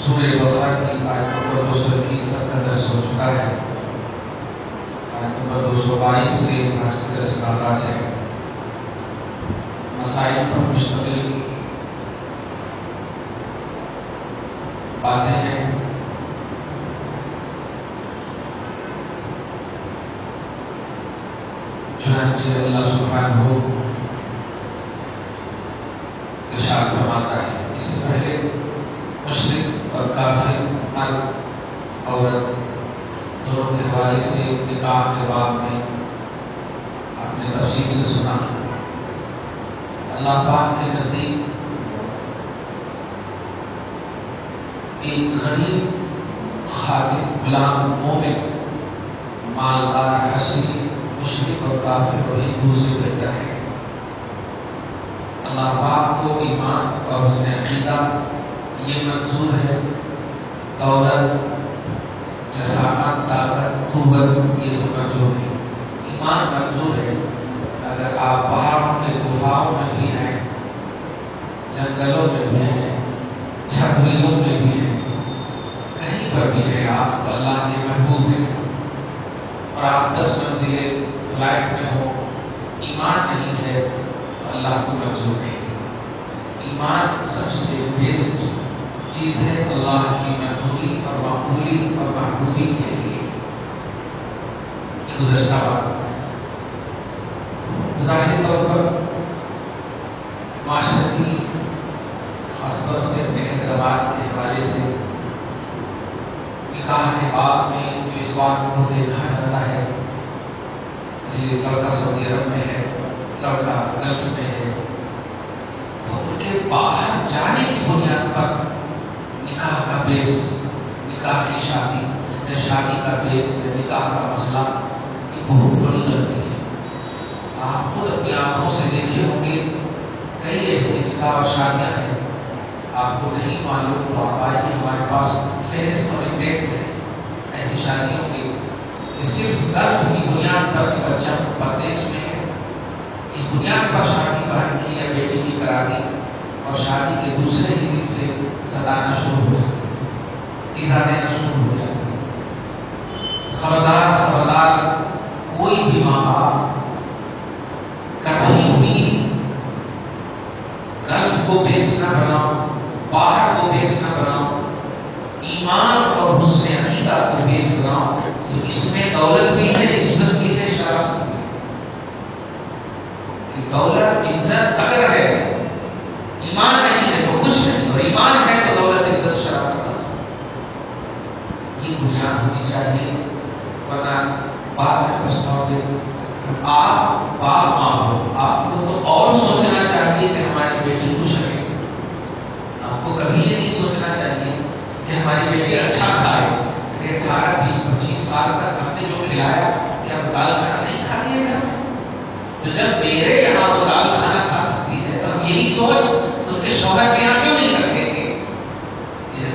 سورہ بقرہ کی آیت نمبر 221 تک کا درس ہو چکا ہے. آیت نمبر 222 سے آج کے درس کا آغاز ہے. مسائل پر مشتمل باتیں ہیں. چنانچہ اللہ سبحانہ ارشاد فرماتا ہے. اس سے پہلے مشرک اور کافر مرد عورت دونوں کے حوالے سے نکاح کے باب میں آپ نے تفصیل سے سنا. اللہ پاک کے نزدیک ایک غریب خادم غلام مومن مالدار حسین مشرک اور کافر اور ہندو سے بہتر ہے. اللہ پاک کو ایمان اور حسن عقیدہ یہ منظور ہے. دولت جسامت طاقت قوت یہ سب منظور ہے. ایمان منظور ہے. اگر آپ پہاڑوں کے گفاؤں میں بھی ہیں, جنگلوں میں بھی ہیں, جھرمریوں میں بھی ہیں, کہیں پر بھی ہیں, آپ تو اللہ کے محبوب ہیں. اور آپ 10 منزلے فلائٹ میں ہو, ایمان نہیں ہے تو اللہ کو منظور ہے. ایمان سب سے بیسٹ چیز ہے اللہ کی منظوری اور مقبولی اور محبوبی کے لیے. گزشتہ بات ظاہری طور پر معاشرتی خاص طور سے اپنے حیدرآباد کے حوالے سے نکاح کے باب میں جو اس بات کو دیکھا جاتا ہے, یہ لڑکا سعودی عرب میں ہے, لڑکا گلف میں ہے, تو ان کے باہر جانے کی بنیاد پر نکاح کا بیس, نکاح کی شادی کا بیس, نکاح کا مسئلہ یہ بہت بڑی غلطی ہے. آپ خود اپنی آنکھوں سے دیکھے ہوں گے کئی ایسی نکاح اور شادیاں ہیں, آپ کو نہیں معلوم تو آپ آئیے, ہمارے پاس فہرست اور انڈیکس ہے ایسی شادیوں کی کہ صرف گلف کی بنیاد پر کہ بچہ پردیش میں ہے, اس بنیاد پر شادی بہن کی یا بیٹی کی کرا دی اور شادی کے دوسرے ہی دن سے ستانا شروع ہو جاتا ہے, ایذا دینا شروع ہو جاتا ہے. خبردار کوئی بھی ماں باپ کبھی بھی گلف کو بیس نہ بناؤ, باہر کو بیس نہ بناؤ, ایمان اور حسن عقیدہ کو بیس بناؤ. تو اس میں دولت بھی ہے, عزت بھی ہے, شرف بھی ہے. دولت عزت اگر ہے, ایمان نہیں ہے تو کچھ نہیں, اور ایمان ہے تو دولت عزت شرف سب یہ بنیاد ہونی چاہیے. ورنہ بعد میں پچھتاؤ گے. آپ باپ ماں ہو, آپ کو تو اور سوچنا چاہیے کہ ہماری بیٹی خوش رہے. آپ کو کبھی یہ نہیں سوچنا چاہیے کہ ہماری بیٹی اچھا کھائے. 18 20 25 سال تک ہم نے جو کھلایا کیا وہ دال کھانا نہیں کھا لیا گھر میں؟ تو جب میرے یہاں وہ دال کھانا کھا سکتی ہے تو ہم یہی سوچ ان کے شوہر کے یہاں کیوں نہیں رکھیں گے؟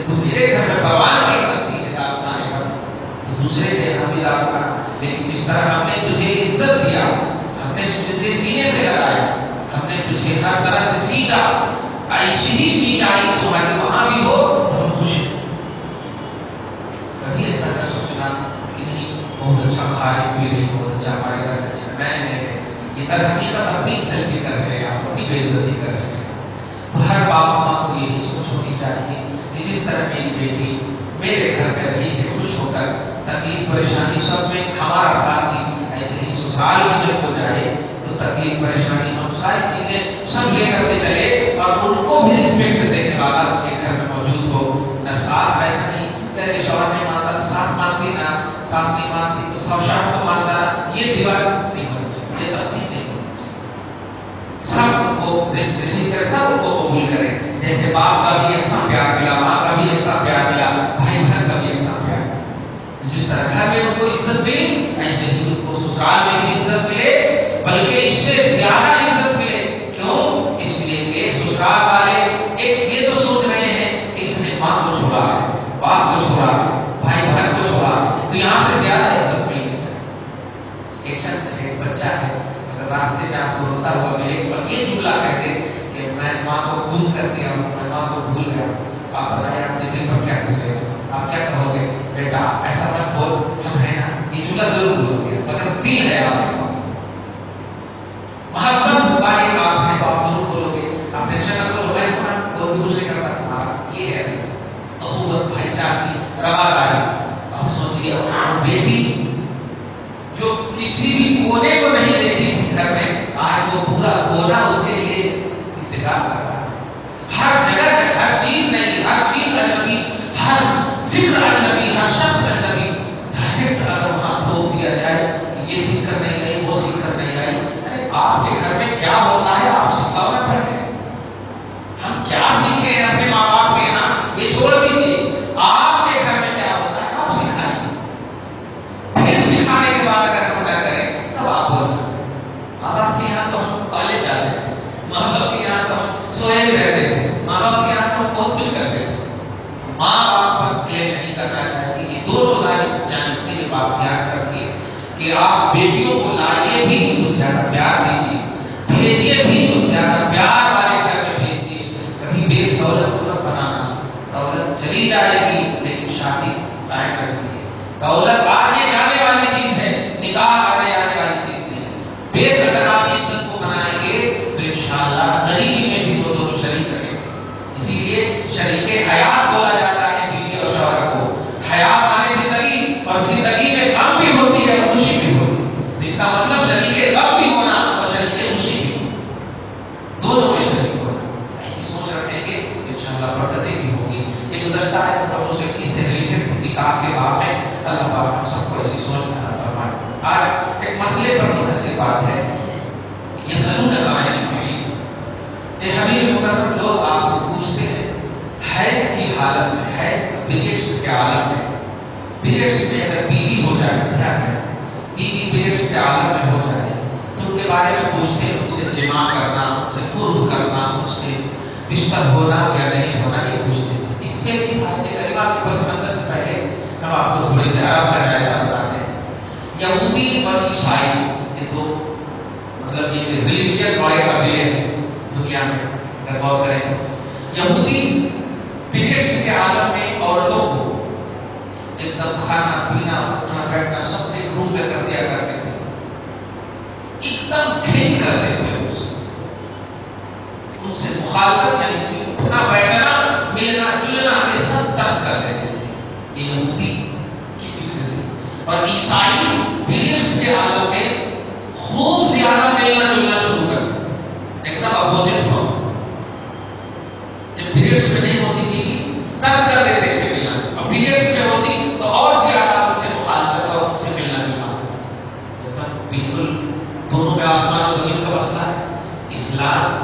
تو میرے گھر میں پروان چڑھ سکتی ہے دال کھانے پر, تو دوسرے کے یہاں بھی دال کھانا. لیکن جس طرح ہم نے تجھے عزت دیا, ہم نے تجھے سینے سے لگایا, ہم نے تجھے ہر طرح سے سیچا, ایسی ہی سیچائی تمہاری وہاں بھی ہو تو ہم خوش ہیں. کبھی ایسا نہ سوچنا کہ نہیں بہت اچھا کھا رہے پی رہی, بہت اچھا ہمارے گھر سے اچھا. نہیں, یہ در حقیقت اپنی عزت کر رہے ہیں, آپ اپنی بے عزتی کر رہے ہیں. تو ہر باپ چاہیے کہ جس طرح میری بیٹی میرے گھر میں رہی ہے خوش ہو کر، تکلیف پریشانی سب میں ہمارا ساتھ دی، ایسے ہی سسرال میں جب ہو جائے تو تکلیف پریشانی ہم ساری چیزیں سب لے کرتے چلے اور ان کو بھی رسپیکٹ دینے والا ایک گھر میں موجود ہو۔ نہ ساس ایسا نہیں کہ شوہر نہیں مانتا تو ساس مانتی، نہ ساس نہیں مانتی تو شوہر کو مانتا، یہ دیوار نہیں ہونی چاہیے، یہ تقسیم نہیں ہونی چاہیے۔ سب کو ریسیو کرے، سب کو قبول کرے، جیسے باپ کا بھی یکساں پیار ملا، ماں کا بھی یکساں پیار ملا، بھائی بہن کا بھی یکساں پیار ملا۔ جس طرح گھر میں ان کو عزت ملی، ایسے ہی ان کو سسرال میں بھی عزت ملے، بلکہ اس سے زیادہ عزت ملے۔ کیوں؟ اس لیے کہ سسرال والے ایک یہ تو سوچ رہے ہیں کہ اس نے ماں کو چھوڑا ہے، باپ کو چھوڑا ہے، بھائی بہن کو چھوڑا ہے، تو یہاں سے زیادہ عزت ملنی چاہیے۔ ایک شخص ہے، ایک بچہ ہے، اگر راستے میں آپ کو روتا ہوا ملے اور یہ جملہ کہتے کہ میں ماں کو گم کر دیا ہوں، میں ماں کو بھول گیا، آپ بتائیں آپ کے دل پر کیا گزرے گا؟ آپ کیا کہو گے؟ بیٹا ایسا مت بول، ہم ہیں نا، یہ جملہ ضرور بولو گے مگر دل ہے آپ کے پاس، محبت والے آپ ہیں تو آپ ضرور بولو گے، آپ ٹینشن نہ کرو، میں ہوں نا، کوئی بھی کچھ نہیں کرتا تمہارا، یہ ہے اخوت بھائی چارگی رواداری۔ آپ سوچیے بیٹی جو کسی بھی کونے کو نہیں دیکھی تھی گھر میں، آج وہ پورا کونا اس کے لیے انتظار کر رہا ہے، ہر جگہ میں ہر چیز نہیں، ہر چیز اجنبی، ہر فکر اجنبی، ہر شخص اجنبی، ڈائریکٹ اگر وہاں تھوپ دیا جائے کہ یہ سیکھ کر نہیں آئی، وہ سیکھ کر نہیں آئی، ارے آپ کے گھر میں کیا ہوتا ہے آپ سکھاؤ نا پہلے، ہم کیا سیکھے ہیں اپنے ماں باپ کے یہاں، یہ چھوڑ دیجیے، آپ کے گھر میں کیا ہوتا ہے آپ سکھائیے، پھر سکھانے کے بعد اگر ہم کیا کریں تب آپ بول سکتے ہیں۔ ماں باپ کے یہاں تو ہم کالج جاتے تھے، ماں باپ کے یہاں تو ہم سوئے رہتے تھے، ماں باپ کے یہاں تو ہم بہت کچھ کرتے تھے۔ ماں باپ پر کلیم نہیں کرنا چاہیے، یہ دونوں جانب سے یہ بات دھیان رکھیے کہ آپ بیٹیوں کو لائیے بھی تو زیادہ پیار دیجیے، بھیجیے بھی تو زیادہ پیار والے گھر میں بھیجیے۔ کبھی بیس دولت کو مت بنانا، دولت چلی جائے گی لیکن شادی قائم رہتی ہے، دولت آنے جانے والی چیز ہے، نکاح آنے جانے والی چیز نہیں۔ بیس اگر آپ عزت کو بنائیں گے تو انشاءاللہ غریبی میں بھی وہ دونوں شریک رہیں گے۔ اسی لیے شریک حیات بولا جاتا ہے بیوی اور شوہر کو، حیات مانے زندگی، اور زندگی میں غم بھی ہوتی ہے اور خوشی بھی ہوتی ہے، تو اس کا مطلب شریک غم بھی ہونا اور شریک خوشی بھی ہونا، دونوں میں شریک ہونا۔ ایسی سوچ رکھیں گے تو انشاءاللہ برکتیں بھی ہوگی۔ یہ گزشتہ ہے اس سے ریلیٹڈ نکاح کے باب میں، اللہ پاک ہم سب کو ایسی سوچ عطا فرمائے۔ آج ایک مسئلے پر منحصر بات ہے، یہ سنون عن المحیط، یہ حبیب مکرم لوگ آپ سے پوچھتے ہیں حیض کی حالت میں، حیض پیریڈس کے عالم میں، پیریڈس میں اگر بیوی ہو جائے، دھیان رکھیں بیوی پیریڈس کے عالم میں ہو جائے تو ان کے بارے میں پوچھتے ہیں، ان سے جماع کرنا، ان سے قرب کرنا، ان سے بستر ہونا یا نہیں ہونا، یہ پوچھتے ہیں۔ اس سے بھی صاحب کریمہ کے پس منظر سے پہلے ہم آپ کو تھوڑے سے عرب کا جائزہ بتاتے ہیں۔ یہودی اور عیسائی یہ دو مطلب یہ ریلیجن بڑے قبیلے ہیں دنیا میں، اگر غور کریں یہودی پیریڈس کے عالم میں عورتوں کو ایک دم کھانا پینا اٹھنا بیٹھنا سب ایک روم میں کر دیا کرتے تھے، ایک دم کھین کرتے تھے، ان سے مخالفت یعنی اٹھنا بیٹھنا ملنا جلنا یہ سب ترک کر دیتے تھے، یہ یہودی کی فکر تھی۔ اور عیسائی پیریڈس کے عالم میں خوب زیادہ ملنا جلنا شروع کر دیتے، ایک دم اپوزٹ ہو، جب پیریڈس میں نہیں ہوتی تھی ترک کر دیتے تھے ملنا، اور پیریڈس میں ہوتی تو اور زیادہ ان سے مخالفت اور ان سے ملنا جلنا ہوتا، بالکل دونوں میں آسمان و زمین کا مسئلہ ہے۔ اسلام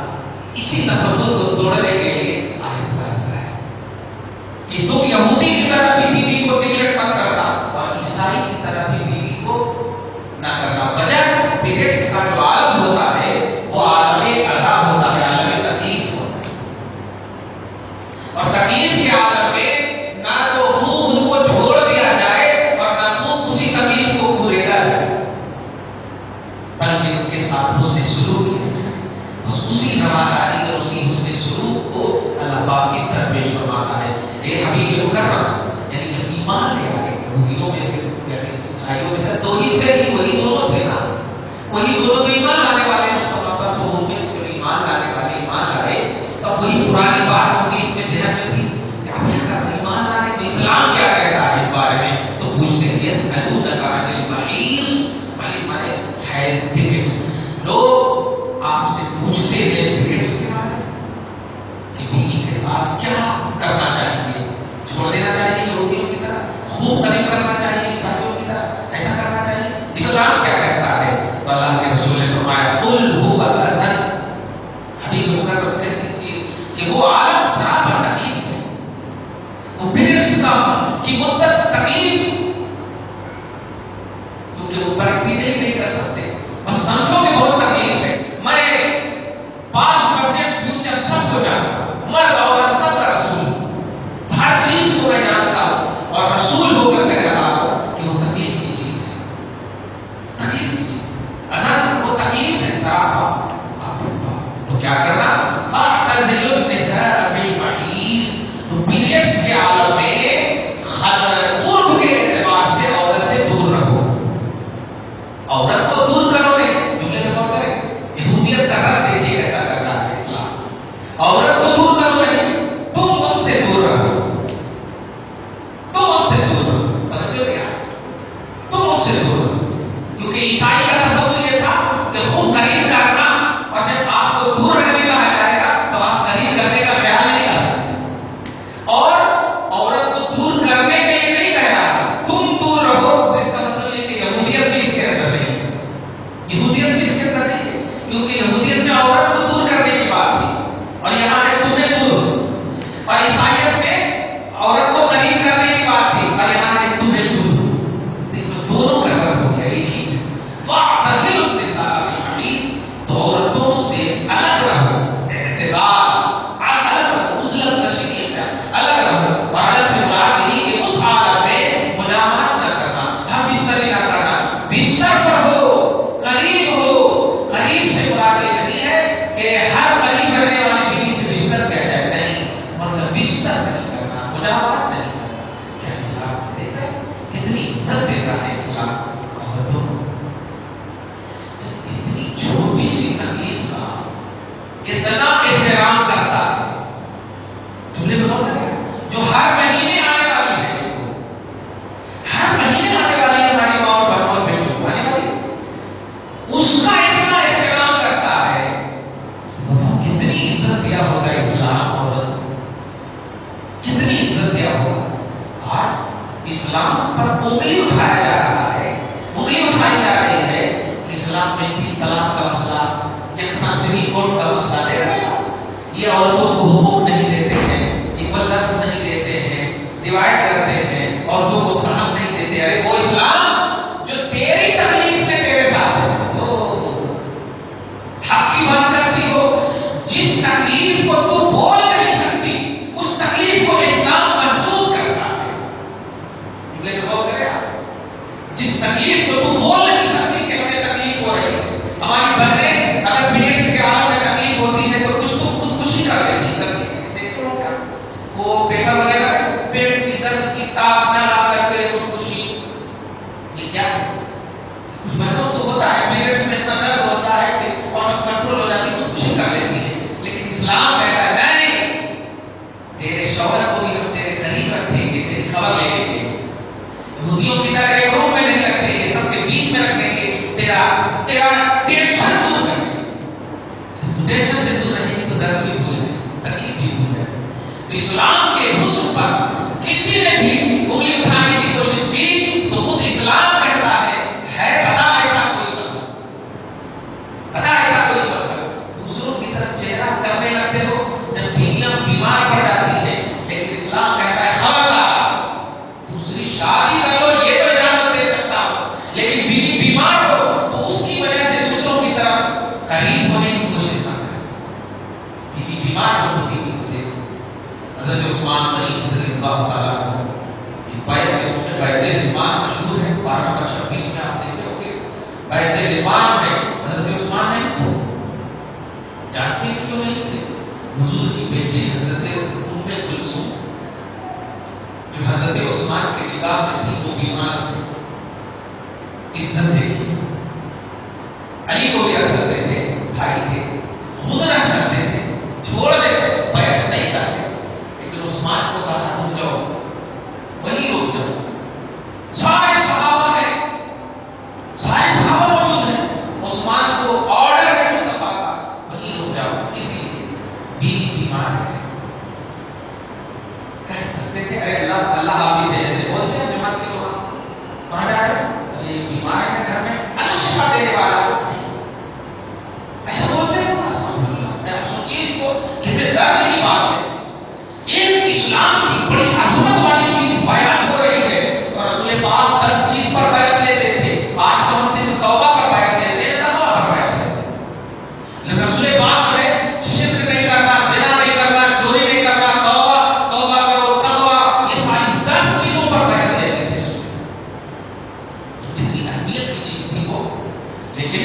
اسی تصور کو توڑنے کے لیے آیت لاتا ہے کہ تم یہودی کی طرح بھی بیوی کو نیگلیکٹ مت کرنا اور عیسائی کی طرح بھی بیوی کو نہ کرنا، بجائے پیریڈس کا جو عالم ہوتا ہے وہ عالم عذاب ہوتا ہے، عالم تکلیف ہوتا ہے، اور تکلیف کے عالم میں نہ تو خوب ان کو چھوڑ دیا جائے اور نہ خوب اسی تکلیف کو گھریدا جائے، بلکہ ان کے ساتھ حسن سلوک کیا جائے۔ بس اسی رواداری اور اسی حسن سلوک کو اللہ پاک اس طرح پیش فرماتا ہے۔ یہ حبیب مکرم یعنی جب ایمان لے آئے یہودیوں میں سے عیسائیوں میں سے توحید ہے، وہی دونوں تھے نا، وہی دونوں تو ایمان لانے والے مصطفیٰ پر، تو ان میں سے ایمان لانے والے ایمان لائے، تب وہی پرانی بات ان کے اس میں ذہن میں تھی ابھی اگر ایمان لانے تو اسلام کیا کہتا ہے اس بارے میں تو پوچھتے ہیں یسألونک عن المحیض، محیض مانے حیض پیریڈ، لوگ آپ سے پوچھتے ہیں پیریڈز کے بارے میں کہ بیوی کے ساتھ کیا کرنا چاہیے، چھوڑ دینا چاہیے یہودیوں کی طرح، خوب قریب کرنا چاہیے عیسائیوں کی طرح، ایسا کرنا چاہیے، اسلام کیا کہتا ہے؟ تو اللہ کے رسول نے فرمایا قل هو اذى، حبیب ہو کر کہہ دیجیے کہ وہ عالم سراپا تکلیف ہے، وہ پیریڈز کی مدت تکلیف، کیونکہ وہ پریکٹیکلی نہیں کر سکتے، بس سمجھو کہ بہت تکلیف ہے، میں پاسٹ پریزنٹ فیوچر سب کو جانتا ہوں، مرد عورت سب کا رسول ہوں، ہر چیز کو میں جانتا ہوں اور رسول ہو کر کہہ رہا ہوں کہ وہ تکلیف کی چیز ہے، تکلیف کی چیز ہے، اصل وہ تکلیف ہے سراپا، تو کیا کرنا؟ فاعتزلوا النساء فی المحیض، تو پیریڈز کے عالم میں قرب کے اعتبار سے عورت سے دور رہو، عورت کو دور کرو نہیں، جملے میں غور کریں، یہودیت کا رد دیکھیے کیسا کرتا ہے اسلام، عورت کو دور کرو نہیں، تم ان سے دور رہو، تم ان سے دور رہو، توجہ کیا، تم ان سے دور رہو، کیونکہ عیسائی کا تصور یہ تھا کہ خود قریب کرنا، اور جب آپ کو دور رہنے کا آ جائے گا تو آپ قریب کرنے کا خیال نہیں لا سکتے، اور عورت کو دور کرنے کے لیے نہیں کہہ رہا تم دور رہو، اس کا مطلب یہ کہ یہودیت بھی اس کے اندر نہیں ہے، یہودیت بھی اس کے اندر نہیں ہے، کیونکہ یہودیت میں عورت کو دور کرنے کی بات تھی اور یہاں ہے تمہیں دور، اور عیسائیت میں عورت کو قریب کرنے کی بات تھی اور یہاں ہے تمہیں دور، اس میں دونوں کا رد ہو گیا ایک ہی چیز، فاعتزلوا النساء فی المحیض، تو عورتوں سے الگ رہو، اعتزال الگ رہو، عزلت تشریح ہے، الگ رہو، اور الگ سے مراد یہی کہ اس حالت میں مجامعت نہ کرنا، ہم بستری نہ کرنا، بستر پر ہو، قریب ہو، قریب سے مراد یہ نہیں ہے کہ ہر قریب رہنے والی بیوی سے بستر کیا جائے، نہیں، مطلب بستر نہیں کرنا، مجامعت نہیں کرنا، کیا اسلام دیکھ رہے ہیں کتنی عزت دیتا ہے اسلام عورتوں کو، اتنی چھوٹی سی تکلیف کا اتنا احترام کرتا ہے، جملے میں غور کریں، جو ہر مہینے آنے والی ہے، ہر مہینے آنے والی ہے ہماری ماں اور بہنوں اور بیٹیوں آنے والی ہے، اس کا اتنا احترام کرتا ہے، بتاؤ کتنی عزت دیا ہوگا اسلام، اور کتنی عزت دیا ہوگا، آج اسلام پر انگلی اٹھایا جا رہا ہے، انگلی اٹھائی جا رہی ہے، اسلام میں تین طلاق کا مسئلہ، یکساں سری کورٹ کا مسئلہ دے رہا ہے، یہ عورتوں کو حقوق نہیں دیتے ہیں، اکول رقص نہیں دیتے ہیں، ڈیوائڈ کرتے ہیں، عورتوں کو سہم نہیں دیتے، ارے وہ اسلام جو تیری تکلیف میں تیرے ساتھ ہے، حق کی بات کرتی ہو، جس تکلیف کو تو بول نہیں سکتی اس تکلیف کو اسلام محسوس کرتا ہے، لیکن وہ کرے جس تکلیف کو تو بول نہیں سکتی کہ ہمیں تکلیف ہو رہی ہے، ہماری بہنیں اگر پیریڈز کے عالم میں تکلیف ہوتی ہے تو کچھ تو خودکشی کر لیتی ہے، دیکھتے ہو کیا وہ پیپر وغیرہ ہے، پیٹ کی درد کی تاب نہ لا کر کے خودکشی، یہ کیا ہے؟ کچھ بہنوں کو ہوتا ہے پیریڈز میں اتنا درد ہوتا ہے کہ اور کنٹرول ہو جاتی ہے، خودکشی کر لیتی ہے، لیکن اسلام کہتا ہے نہیں، تیرے شوہر کو بھی ہم تیرے قریب رکھیں گے، تیری خبر لے لیں گے، یہودیوں کی طرح ایک روم میں نہیں رکھیں گے، سب کے بیچ میں رکھیں گے، تیرا ٹینشن دور کریں گے، ٹینشن سے دور رہیں گے تو درد بھی بھول جائے، تکلیف بھی بھول جائے، تو اسلام کے حسن پر کسی نے بھی انگلی اٹھانے کی کوشش کی تو خود اسلام کہتا ہے بتا ایسا کوئی مسئلہ، بتا ایسا کوئی مسئلہ، دوسروں کی طرف چہرہ کرنے لگتے ہو جب بیویاں بیمار پڑ جاتی ہیں، لیکن اسلام کہتا ہے خبردار دوسری شادی کر لو، یہ تو اجازت دے سکتا ہوں، لیکن بیوی بیمار ہو تو اس کی وجہ سے دوسروں کی طرف قریب ہونے کی کوشش نہ کریں، بیوی بیمار ہو تو بیوی کو دیکھو، حضرت عثمان غنی رضی اللہ تعالیٰ عنہ ایک بیعت کے موقع بیعت رضوان مشہور ہے، 12/26 میں آپ دیکھے ہو کہ بیعت رضوان میں حضرت عثمان نہیں تھے، جانتے ہیں کیوں نہیں تھے؟ حضور کی بیٹی حضرت ام کلثوم جو حضرت عثمان کے نگاہ میں تھی وہ بیمار تھی، عزت دیکھی، علی کو بھی رکھ سکتے تھے، بھائی تھے، خود رکھ سکتے تھے، چھوڑ دیتے، بیعت نہیں کرتے، لیکن عثمان کو کہا بڑی عظمت والی چیز بیان ہو رہی ہے، اور رسول پاک 10 چیز پر بیعت لیتے تھے، آج تو ہم صرف توبہ پر بیعت لیتے ہیں، تقویٰ پر بیعت لیتے ہیں. لیکن رسول پاک نے شرک نہیں کرنا، زنا نہیں کرنا، چوری نہیں کرنا، توبہ کرو، تقویٰ، یہ ساری 10 چیزوں پر بیعت لیتے تھے. کتنی اہمیت کی چیز تھی وہ. لیکن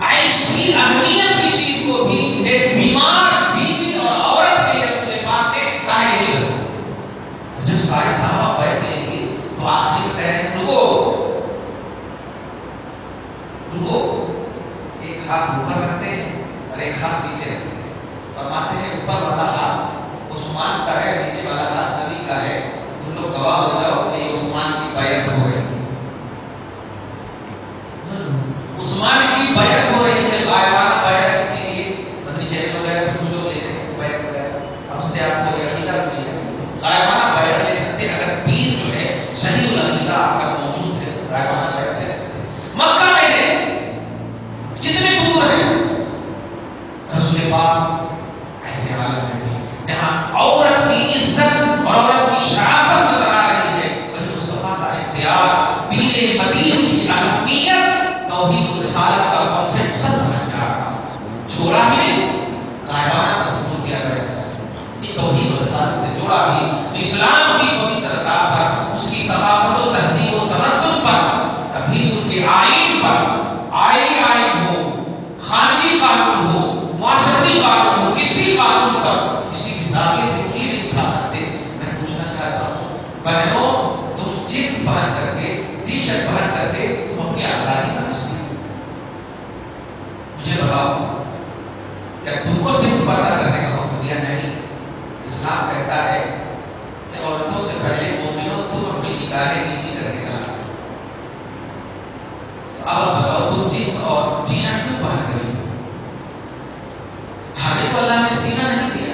ایسی اہمیت کی چیز کو بھی ایک بیمار بیوی اور عورت کے لیے رسول پاک نے کہا یہ کرو. جب سارے صحابہ بیعت لیں گے تو آخری میں کہہ رہے ہیں رکو، ایک ہاتھ اوپر رکھتے ہیں اور ایک ہاتھ نیچے رکھتے ہیں. فرماتے ہیں اوپر والا ہاتھ عثمان کا ہے، نیچے والا ہاتھ نبی کا ہے. تم لوگ گواہ ہو جاؤ کہ یہ عثمان کی بیعت ہو رہی ہے. عثمان کی بیعت ہو رہی ہے، غائبانہ بیعت. اسی لیے مدنی چینل وغیرہ پہ کچھ لوگ لیتے ہیں بیعت وغیرہ، اب اس سے آپ کو یہ عقیدہ مل جائے. غائبانہ بیعت لے سکتے ہیں اگر پیر جو ہے صحیح العقیدہ آپ کا موجود ہے تو غائبانہ بیعت لے سکتے ہیں. مکہ میں کتنے دور ہیں رسول پاک ایسے حالت میں بھی جہاں عورت کی عزت اور عورت کی شرافت نظر آ رہی ہے، وہی مصطفیٰ کا اختیار، دین مدین کی اہمیت، توحید و رسالت کا کانسیپٹ سب سمجھ آ رہا. چھوڑا بھی غائبانہ تصور کیا گیا ہے، یہ توحید و رسالت سے جوڑا بھی تو اسلام کی پوتر راہ پر، اس کی ثقافت و تہذیب و تمدن پر، کبھی ان کے آئین پر، آئین ہو، خانگی قانون ہو، معاشرتی قانون ہو، کسی قانون پر کسی بھی زاویے سے انگلی نہیں اٹھا سکتے. میں پوچھنا چاہتا ہوں بہنوں، تم جینس پہن کر کے، ٹی شرٹ پہن کر کے تم اپنی آزادی سمجھتی ہو؟ مجھے بتاؤ، کیا تم کو صرف پردہ کرنے کا حکم دیا؟ نہیں. اسلام کہتا ہے کہ عورتوں سے پہلے مومنوں تم اپنی نگاہیں نیچی کر کے چلا. اب بتاؤ تم جینس اور ٹی شرٹ کیوں پہن رہی ہو؟ ہمیں تو اللہ نے سینہ نہیں دیا.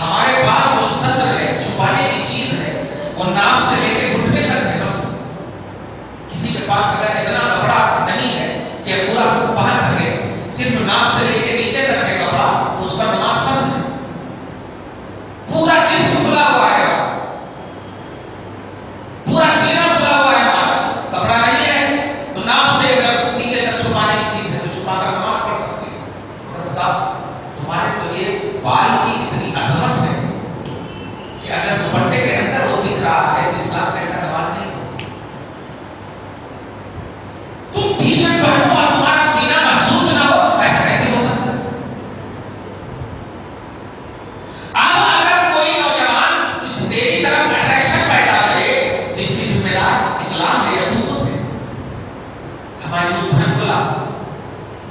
ہمارے پاس جو صدر ہے، چھپانے کی چیز ہے، وہ ناف سے لے کے گھٹنے تک ہے بس. کسی کے پاس اگر اتنا کپڑا نہیں ہے کہ پورا پہن سکے، صرف ناف سے لے کے نیچے تک ہے کپڑا، تو اس پر نماز فرض ہے. پورا جسم کھلا ہوا ہے، پورا سینہ کھلا ہوا ہے، ہمارا کپڑا نہیں ہے تو ناف سے اگر نیچے تک چھپانے کی چیز ہے تو چھپا کر نماز پڑھ سکتے ہیں. اور بتاؤ تمہارے تو یہ بال کی اتنی عظمت ہے کہ اگر دوپٹے کے اندر وہ دکھ رہا ہے تو اسلام کہتا ہے نماز نہیں. تم ٹی شرٹ پہنو اور تمہارا سینہ محسوس نہ ہو، ایسا کیسے ہو سکتا ہے؟ اب اگر کوئی نوجوان کچھ تیری طرف اٹریکشن پیدا کرے تو اس کی ذمہ دار اسلام ہے یا تم خود ہے؟ ہماری اس بہن کو لا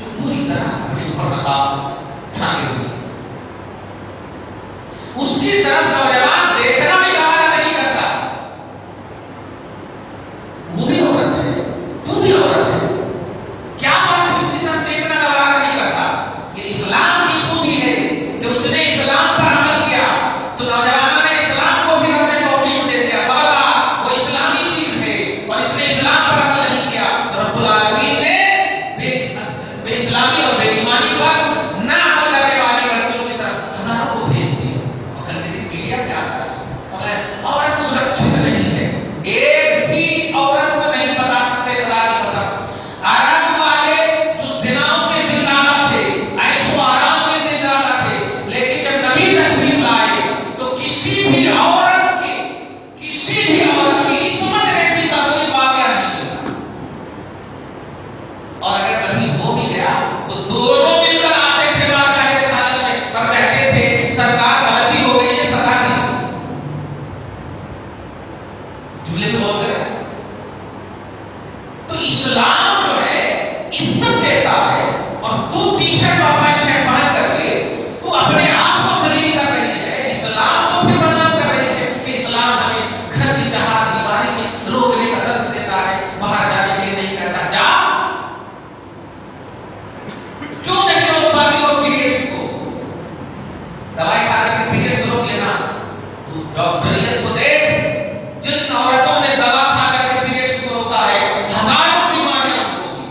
جو پوری طرح اپنے اوپر نقاب ٹھانے ہوئی، اس کی طرف نوجوان دیکھنا بھی گوارا نہیں کرتا. وہ بھی عورت ہے، تم بھی عورت ہے، کیا بات اس کی طرف دیکھنا گوارا نہیں کرتا؟ یہ اسلام کی خوبی ہے کہ اس نے اسلام پر عمل کیا تو نوجوانوں نے اسلام کو بھی رکھنے کو توفیق دے دیا. خبردار، وہ اسلامی چیز ہے اور اس نے اسلام پر عمل نہیں کیا تو رب العالمین نے بے اسلامی اور بے ایمانی پر نہ عمل کرنے والی لڑکیوں کی طرف ہزاروں کو بھیج دیا. اور کل کے دن میڈیا کیا کرتا ہے؟ عورت سرکشت نہیں ہے. ایک بھی عورت کو نہیں بتا سکتے خدا کی قسم. عرب والے جو زناؤں کے دلدادا تھے، عیش و آرام کے دلدادا تھے، لیکن جب نبی تشریف لائے تو کسی بھی عورت کی عصمت ریزی کا کوئی واقعہ نہیں ہوتا. اور اگر کبھی ہو بھی گیا تو دونوں مل کر آتے تھے واقعہ رسالت میں اور کہتے تھے سرکار غلطی ہو گئی ہے، سزا دیجیے. جملے تو بول رہے ہیں. تو اسلام جو ہے عزت دیتا ہے اور تو ٹی شرٹ اور پینٹ شرٹ پہن کر کے تو اپنے آپ کو ذلیل کر رہی ہے، اسلام کو پھر بدنام کر رہی ہے کہ اسلام ہمیں گھر کی چہار دیواری میں روکنے کا درس دیتا ہے، باہر جانے کے لیے نہیں کہتا. جا کیوں نہیں روک پاتی وہ پیریڈس کو؟ دوائی کھا کے پیریڈس روک لینا. تو ڈاکٹریت کو دیکھ، جن عورتوں نے دوا کھا کر کے پیریڈس کو روکا ہے ہزاروں بیماریاں ان کو ہوئی.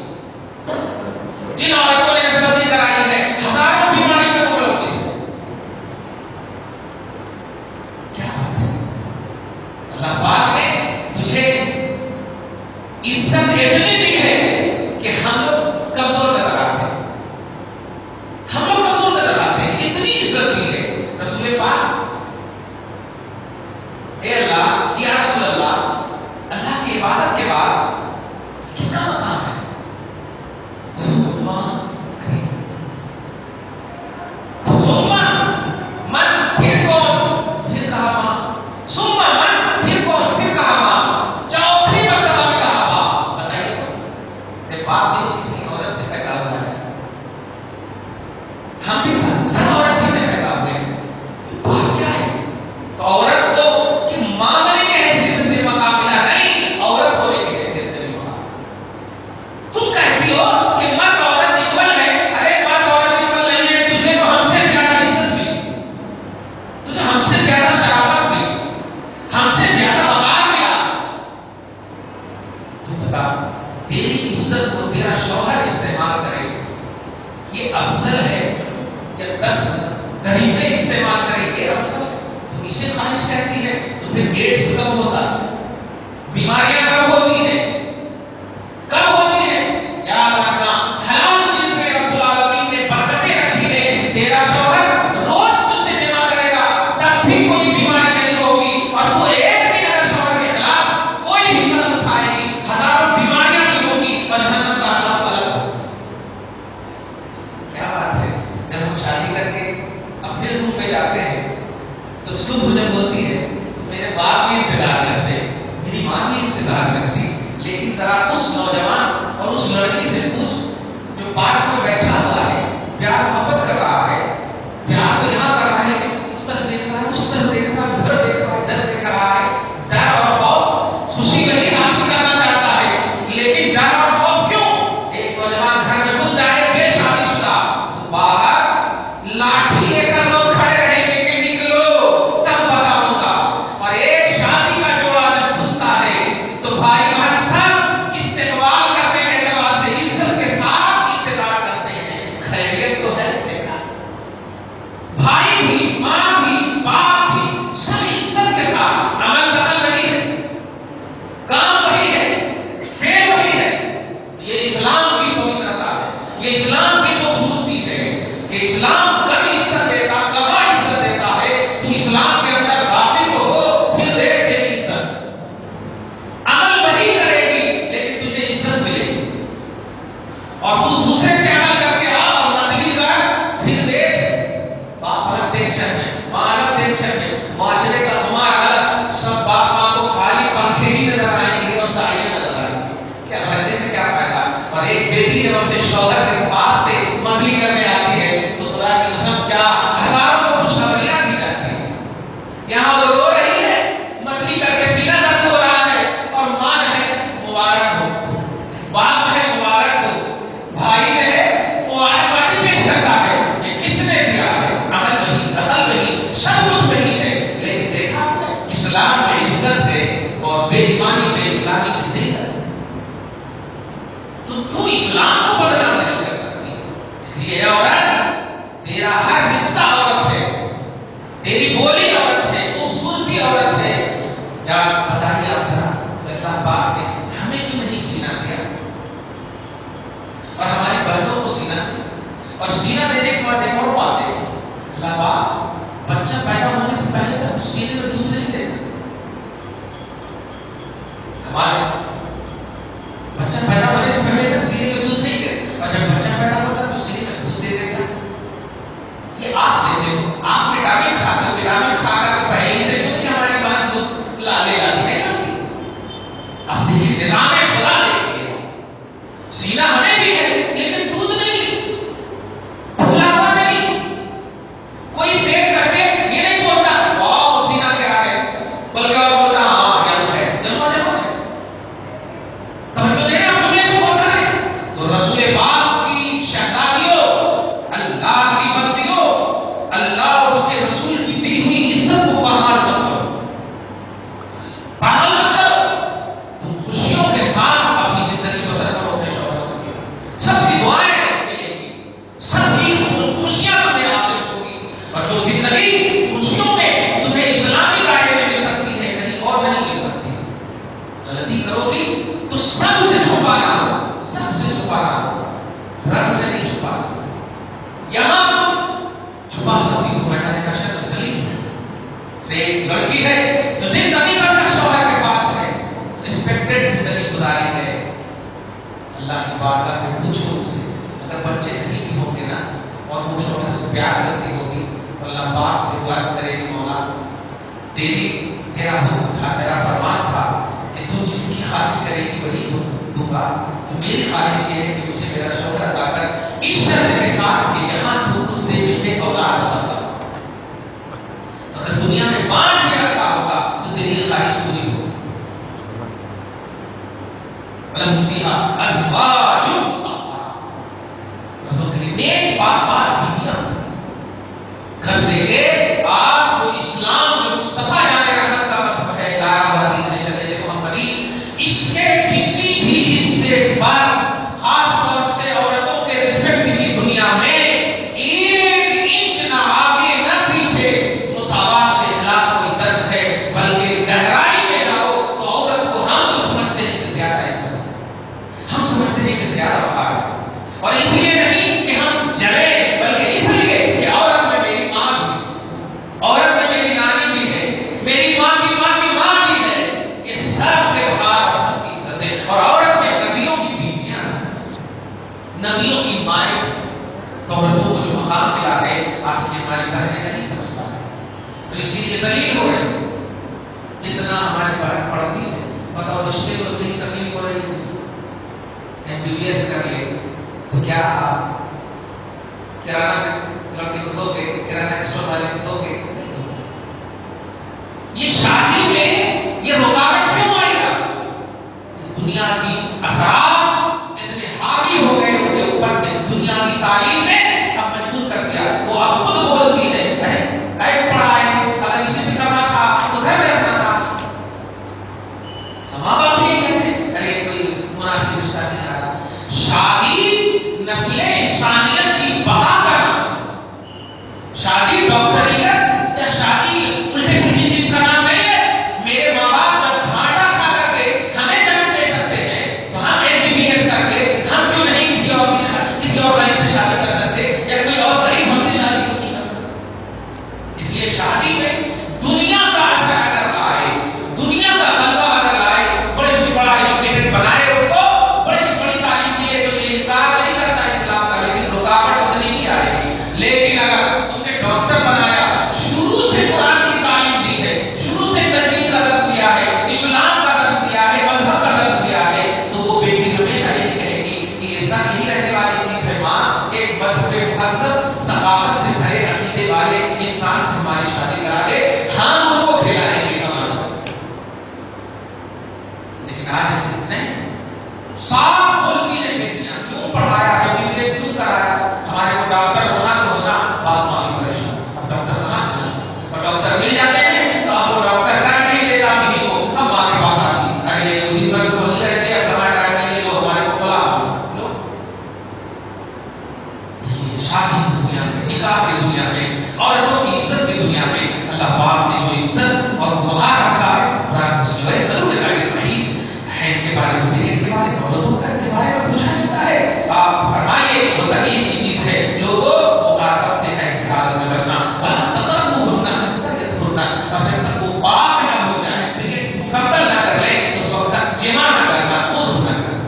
جن عورتوں نے نسبندی کرائی ہے ہزاروں بیماریوں کو روک. عزت اتنی بھی ہے کہ ہم لوگ کمزور نظر آتے ہیں، ہم لوگ کمزور نظر آتے ہیں، اتنی عزت بھی ہے۔ رسول پاک اے اللہ یا رسول اللہ، اللہ کی عبادت کے بعد اس کا مقام ہے تیری عزت کو تیرا شوہر استعمال کرے یہ افضل ہے یا 10 غریبیں استعمال کرے یہ افضل ہے؟ تو اسے خواہش کہتی ہے۔ تو پھر ایڈز کب ہوتا ہے؟ بیماریاں کب ہوتی ہیں؟ کب ہوتی ہیں؟ یاد رکھنا حلال چیز میں رب العالمین نے برکتیں رکھی ہیں۔ تیرا شوہر روز تجھ سے جمع کرے گا تب بھی کوئی بیماری نہیں ہوگی، اور تو ایک دن اگر شوہر کے خلاف کوئی بھی قدم اٹھائے گی ہزاروں بیماریاں نہیں ہوگی اور جہنم کا عذاب الگ ہوگا۔ کیا بات ہے؟ جب ہم شادی کر کے اپنے روم میں جاتے ہیں تو صبح جب ہوتی ہے میرے باپ بھی انتظار کرتے ہیں، میری ماں بھی انتظار کرتی، لیکن ذرا اس نوجوان اور اس لڑکی سے پوچھ جو پارک میں بیٹھا ہوا ہے، پیار محبت کر رہا ہے، پیار تو یہاں کر رہا ہے کہ اس طرف دیکھ رہا ہے، اس طرف دیکھ رہا ہے، ادھر دیکھ رہا ہے، ادھر دیکھ رہا ہے، ڈر اور خوف، خوشی نہیں حاصل کرنا چاہتا ہے، لیکن ڈر اور خوف کیوں؟ ایک نوجوان گھر میں گھس جائے بے شادی شدہ، باہر لاٹھی لے کر لوگ کھڑے رہیں گے کہ نکلو تب بتاؤں گا، اور ایک شادی کا جوڑا جب گھستا ہے تو بھائی بہن سب استقبال کرتے ہیں، دروازے عزت کے ساتھ انتظار کرتے ہیں، خیریت تو ہے دیکھا، بھائی بھی ماں بھی باپ بھی سب عزت کے ساتھ، عمل دخل وہی ہے، کام وہی ہے، فعل وہی ہے۔ یہ اسلام کی پویترتا ہے، یہ اسلام کی خوبصورتی ہے کہ اسلام کبھی عزت دیتا، کبھی عزت دیتا ہے۔ تو اسلام کے اندر داخل ہو پھر دیکھ تیری عزت، عمل وہی کرے گی لیکن تجھے عزت ملے گی، اور تو دوسرے سے عمل کر کے آ اور ندلی کر پھر دیکھ، باپ الگ ٹینشن میں، ماں الگ ٹینشن میں، معاشرے کا خمار الگ، سب باپ ماں کو خالی پنکھے ہی نظر آئیں گے اور ساڑیاں نظر آئیں گی، کیا بننے سے کیا فائدہ؟ اور ایک بیٹی جب اپنے شوہر کے پاس سے مندلی کرنے آتی ہے تو خدا کی قسم کیا ہزاروں کو خوشخبریاں دی جاتی ہیں۔ یہاں وہ رو رہی ہے، مندلی کر کے سینہ درد ہو رہا ہے، اور ماں ہے مبارک ہو، باپ ہے مبارک ہو، بھائی ہے مبارکبادی پیش کرتا ہے، یہ کس نے دیا ہے؟ عمل وہی، دخل وہی، سب کچھ وہی ہے، لیکن دیکھا اسلام میں عزت ہے اور بے ایمانی میں اسلامی کی ذلت ہے۔ تو اسلام کو بدلا نہیں کر سکتی، اس لیے عورت تیرا ہر حصہ عورت ہے، تیری بولی عورت ہے، خوبصورتی عورت ہے۔ یا بتائیے آپ ذرا اللہ پاک نے ہمیں کیوں نہیں سینہ دیا اور ہماری بہنوں کو سینہ دیا؟ اور سینہ دینے کے بعد ایک اور بات ہے، اللہ پاک بچہ پیدا ہونے سے پہلے تک اس سینے میں دودھ نہیں دیتا۔ ہمارے بچہ پیدا ہونے سے پہلے تک سینے میں دودھ نہیں دیتا، اور جب بچہ پیدا ہوتا ہے تو سینے میں دودھ دے دیتا۔ یہ آپ دیتے ہو، آپ وٹامن کھاتے ہو، وٹامن کھا کر پہلے ہی سے کیوں کہ ہماری بہن دودھ لا لے آتی ہے، ایک لڑکی ہے جو زندگی بھر کا شوہر کے پاس ہے، ریسپیکٹڈ زندگی گزاری ہے، اللہ کی بارگاہ میں پوچھو اس سے، اگر بچے نہیں بھی ہوں گے نا اور وہ شوہر سے پیار کرتی ہوگی تو اللہ پاک سے دعا کرے گی مولا تیرا حکم تھا، تیرا فرمان تھا کہ تو جس کی خواہش کرے گی وہی دوں گا، تو میری خواہش یہ ہے کہ مجھے میرا شوہر عطا کر، اس شرط کے ساتھ کہ یہاں تو اس سے ملتے اولاد عطا کر۔ اگر دنیا میں 5 بھی رکھا ہوگا تو تیری خواہش پوری ہوگی۔ ولہم فیہا ازواج مطہرہ، مردوں کے لیے نیک پاک بیویاں۔ گھر سے کہ آپ جو اسلام جو مصطفیٰ جان رحمت کا مذہب ہے، دعوت دین ہے شریعت محمدی، اس کے کسی بھی حصے پر خاص طور سے عورتوں کے رسپیکٹ کی دنیا میں 1 انچ نہ آگے نہ پیچھے مساوات کے خلاف کوئی درس ہے، بلکہ گہرائی میں جاؤ تو عورت کو ہم تو سمجھتے ہیں کہ زیادہ عزت ہے، ہم سمجھتے ہیں کہ زیادہ وقار ہے، اور اس لیے نہیں کہ ہم جلیں بلکہ اس لیے کہ عورت میں میری ماں بھی، عورت میں میری نانی بھی ہے، میری ماں کی ماں کی ماں بھی ہے، یہ سب کے وقار اور سب کی عزت ہے، اور عورت میں نبیوں کی بیویاں، نبیوں کی مائیں، تو عورتوں کو جو مقام ملا ہے آج کی ہماری بہنیں نہیں سمجھ پا رہی، تو اسی لیے ذلیل ہو رہے ہیں۔ جتنا ہماری بہن پڑھتی ہے بتاؤ رشتے کو اتنی تکلیف ہو رہی ہے، MBBS کر لے تو کیا آپ کرانہ لڑکے کو دو گے، کرانہ اسٹور والے کو دو گے؟ یہ شادی میں یہ رکاوٹ کیوں آئے گا؟ دنیا کی اثرات اتنے حاوی ہو گئے ان کے اوپر کہ دنیا کی تعلیم نے اب مجبور کر دیا، وہ اب خود بولتی ہے کہیں پڑھا ہے، اگر اسی سے کرنا تھا تو گھر میں رکھنا تھا۔ ماں باپ بھی یہ کہتے ہیں ارے کوئی مناسب رشتہ نہیں آ رہا۔ شادی نسل انسانیت کی بقا کا نام ہے، شادی ڈاکٹریت یا شادی الٹی پلٹی چیز کا نام نہیں ہے۔ میرے ماں باپ جب گھاٹا کھا کر کے ہمیں جنم دے سکتے ہیں تو ہم MBBS کر کے ہم کیوں نہیں کسی اور غریب سے شادی کر سکتے، یا کوئی اور غریب ہم سے شادی کیوں نہیں کر سکتے؟ اس لیے شادی میں دنیا کا اثر اگر آئے، دنیا کا غلبہ اگر آئے، بڑے سے بڑا ایجوکیٹڈ بنائے ان کو، بڑے سے بڑی تعلیم دیے تو یہ انکار نہیں کرتا اسلام کا، لیکن رکاوٹ اتنی نہیں آئے گی۔ لیکن اگر تم نے ڈاکٹر بنایا، شروع سے قرآن کی تعلیم دی ہے، شروع سے تجوید کا درس دیا ہے، اسلام کا درس دیا ہے، مذہب کا درس دیا ہے، تو وہ بیٹی ہمیشہ یہی کہے گی کہ یہ سب یہی رہنے والی چیز ہے ماں، ایک مذہب مہذب ثقافت سے بھرے عقیدے والے انسان سے ہماری شادی کرا دے، ہم ان کو کھلائیں گے کمان کر۔ لیکن آج ایسے نہیں، صاف بولتی ہیں بیٹیاں، کیوں پڑھایا، MBBS کیوں کرایا، ہمارے کو ڈاکٹر ہونا تو ہونا، بات معلوم پریشان، اب ڈاکٹر کہاں سے ہونا، اور ڈاکٹر مل جاتے ہیں تو اب وہ ڈاکٹر ٹائم نہیں دیتا بیوی کو، اب ماں کے پاس آتی، ارے یہ دن بھر تو نہیں رہتے، اب ہمارا ٹائم نہیں لو، ہمارے کو کھلا لو۔ شادی کی دنیا میں، نکاح کی دنیا میں، عورتوں کی عزت کی دنیا میں اللہ پاک نے جو عزت اور وقار رکھا ہے، قرآن سے جو ہے ضرور حدیث ہے اس کے بارے میں، میرے کے بارے میں، عورتوں کے بارے میں پوچھا جاتا ہے، آپ فرمائیے وہ تکلیف کی چیز ہے، لوگوں مقاربت سے ہے اس حالت میں بچنا، وَلَا تَقْرَبُوهُنَّ حَتَّىٰ يَطْهُرْنَ، اور جب تک وہ پاک نہ ہو جائے، پیریڈز مکمل نہ کر لیں، اس وقت تک جماع نہ کرنا، قرب نہ کرنا۔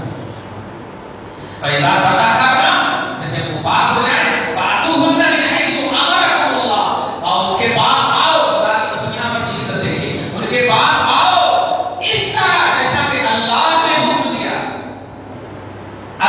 فَإِذَا تَطَهَّرْنَ، جب وہ پاک ہو جائے، فَأْتُوهُنَّ مِنْ حَيْثُ أَمَرَكُمُ اللَّهُ، اور ان کے پاس آؤ، خدا کی قسم یہاں پر عزت دیکھیں، ان کے پاس آؤ اس طرح جیسا کہ اللہ نے حکم دیا۔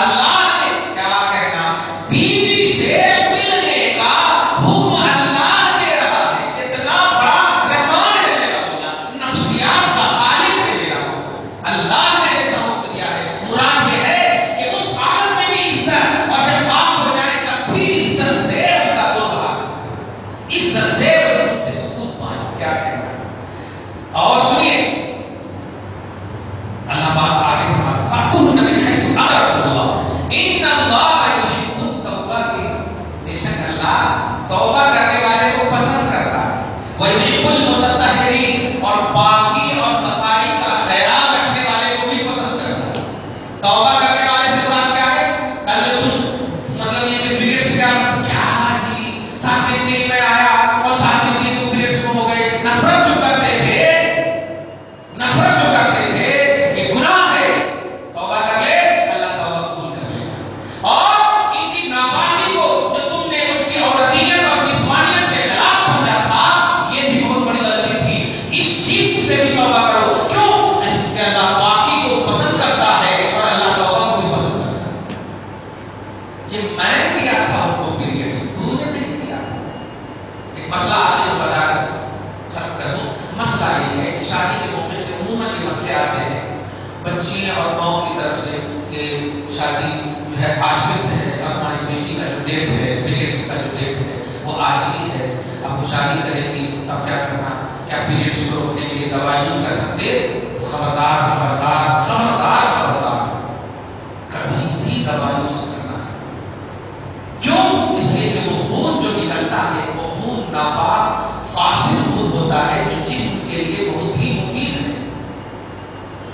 اللہ نے کیا کہنا، بیوی سے ملنے کا حکم اللہ دے رہا ہے، کتنا بڑا رحمان ہے میرا مولا، نفسیات کا خالق ہے میرا مولا، اللہ نے ایسا حکم دیا ہے۔ مراد یہ ہے کہ اس حالت میں بھی عزت، اور جب پاک ہو جائے تب بھی عزت سے ان کا دو بات، عزت سے ان سے سکوت پائیں، کیا کہنا۔ اور سنیے اللہ پاک آگے فرماتا ہے فَأْتُوهُنَّ مِنْ حَيْثُ أَمَرَكُمُ اللَّهُ إِنَّ اللَّهَ يُحِبُّ التَّوَّابِينَ، بے شک اللہ توبہ کرنے والے کو پسند کرتا ہے، وَيُحِبُّ الْمُتَطَہِّرِينَ، اور پاکی اور صفائی کا خیال رکھنے والے کو بھی پسند کرتا ہے۔ توبہ کرنے والے سے مراد کیا ہے؟ پہلے تم مطلب یہ کہ پیریڈز کیا جی 7 دن کے لیے میں آیا اور 7 دن کے لیے تم پیریڈز کو ہو گئے، نفرت جو مسئلے آتے ہیں بچی اور ماں کی طرف سے کہ شادی جو ہے آج فکس ہے، اب ہماری بیٹی کا جو ڈیٹ ہے، پیریڈس کا جو ڈیٹ ہے وہ آج ہی ہے، اب وہ شادی کرے گی اب کیا کرنا، کیا پیریڈس کو روکنے کے لیے دوا یوز کر سکتے؟ خبردار خبردار خبردار خبردار، کبھی بھی دوا یوز کرنا ہے کیوں؟ اس لیے کہ وہ خون جو نکلتا ہے وہ خون ناپاک فاسد خون ہوتا ہے جو جسم کے لیے بہت ہی مفید ہے،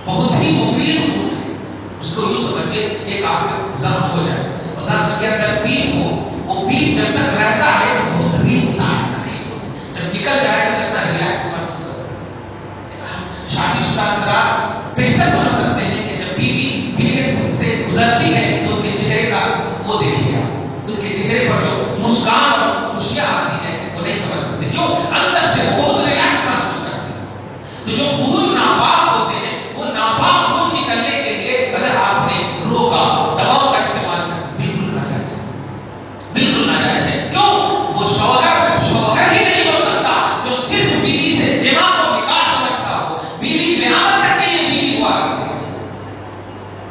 بہت ہی مفید خون ہے۔ اس کو یوں سمجھے ایک آپ کو زخم ہو جائے اور زخم کے اندر بیم ہو، وہ بیم جب تک رہتا ہے تو بہت ریزتا ہے، تکلیف ہوتی ہے، جب نکل جائے تو جتنا ریلیکس محسوس ہوتا ہے۔ شادی شدہ حضرات بہتر سمجھ سکتے ہیں کہ جب بیوی پیریڈس سے گزرتی ہے تو ان کے چہرے کا وہ دیکھیے آپ، ان کے چہرے پر جو مسکان اور خوشیاں آتی ہیں وہ نہیں سمجھ سکتے، کیوں؟ اندر سے بہت ریلیکس محسوس کرتے ہیں۔ تو جو خون ناپاک ہوتے ہیں وہ ناپاک خون نکلنے کے لیے اگر آپ نے روکا دواؤں کا استعمال کر، بالکل ناجائز ہے، بالکل ناجائز ہے۔ کیوں؟ وہ شوہر ہی نہیں ہو سکتا جو صرف بیوی سے جمع کو نکاح سمجھتا ہو، بیوی قیامت تک کے لیے بیوی ہوا کرتی ہے،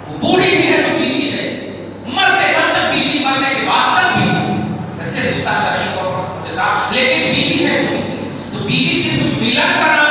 وہ بوڑھی بھی ہے تو بیوی ہے، مرتے دم تک بیوی، مرنے کے بعد تک بیوی، رشتہ شرعی طور پر دیتا لیکن بیوی ہے تو بیوی ہے، تو بیوی صرف ملن کا